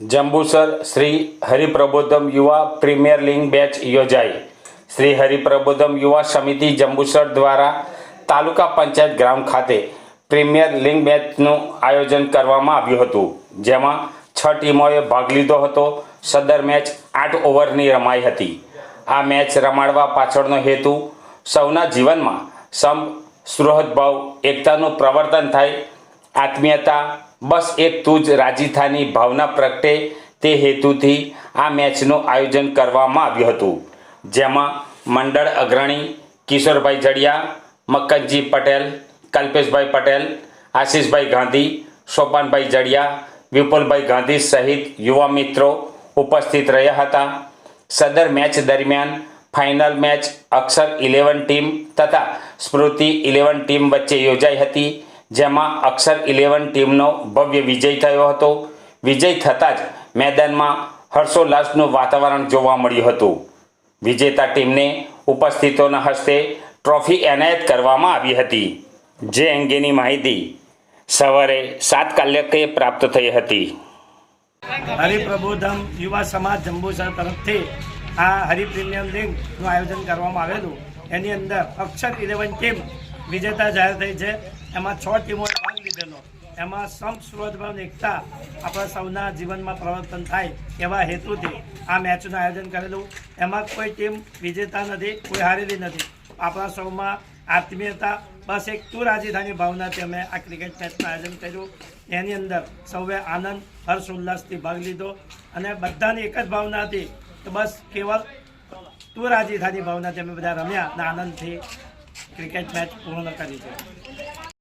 જંબુસર શ્રી હરિપ્રબોધમ યુવા premier league match યોજાઈ। શ્રી હરિપ્રબોધમ યુવા સમિતિ જંબુસર દ્વારા તાલુકા પંચાયત ગ્રાઉન્ડ ખાતે પ્રીમિયર લીગ મેચનું આયોજન કરવામાં આવ્યું હતું, જેમાં 6 ટીમોએ ભાગ લીધો હતો। સદર મેચ 8 ઓવરની રમાઈ હતી। આ મેચ રમાડવા પાછળનો હેતુ સૌના જીવનમાં સુહૃદભાવ, એકતાનું પ્રવર્તન થાય, આત્મીયતા, બસ એક તું જ રાજી થાની ભાવના પ્રગટે તે હેતુથી આ મેચનું આયોજન કરવામાં આવ્યું હતું, જેમાં મંડળ અગ્રણી કિશોરભાઈ જડિયા, મક્કનજી પટેલ, કલ્પેશભાઈ પટેલ, આશીષભાઈ ગાંધી, સોપાનભાઈ જડિયા, વિપુલભાઈ ગાંધી સહિત યુવા મિત્રો ઉપસ્થિત રહ્યા હતા। સદર મેચ દરમિયાન ફાઇનલ મેચ અક્ષર 11 ટીમ તથા સ્મૃતિ 11 ટીમ વચ્ચે યોજાઈ હતી, જેમાં અક્ષર 11 ટીમનો ભવ્ય વિજય થયો હતો। વિજય થતાં જ મેદાનમાં હર્ષોલ્લાસનું વાતાવરણ જોવા મળ્યું હતું। વિજેતા ટીમને ઉપસ્થિતોના હસ્તે ટ્રોફી એનાયત કરવામાં આવી હતી, જે અંગેની માહિતી સવારે 7 કલાકે પ્રાપ્ત થઈ હતી। હરિપ્રબોધમ યુવા સમાજ જંબુસર તરફથી આ હરિ પ્રીમિયર લીગનું આયોજન કરવામાં આવેલું। એની અંદર અક્ષર 11 ટીમ વિજેતા જાહેર થઈ છે। એમાં 6 ટીમોએ ભાગ લીધેલો। એમાં સુહૃદભાવ, એકતા આપણા સૌના જીવનમાં પ્રવર્તન થાય એવા હેતુથી આ મેચનું આયોજન કરેલું। એમાં કોઈ ટીમ વિજેતા નથી, કોઈ હારેલી નથી। આપણા સૌમાં આત્મીયતા, બસ એક તું રાજી થાની ભાવનાથી અમે આ ક્રિકેટ મેચનું આયોજન કર્યું। એની અંદર સૌએ આનંદ, હર્ષ ઉલ્લાસથી ભાગ લીધો અને બધાની એક જ ભાવના હતી તો બસ કેવળ તું રાજી થાની ભાવનાથી અમે બધા રમ્યા અને આનંદથી ક્રિકેટ મેચ પૂર્ણ કરી છે।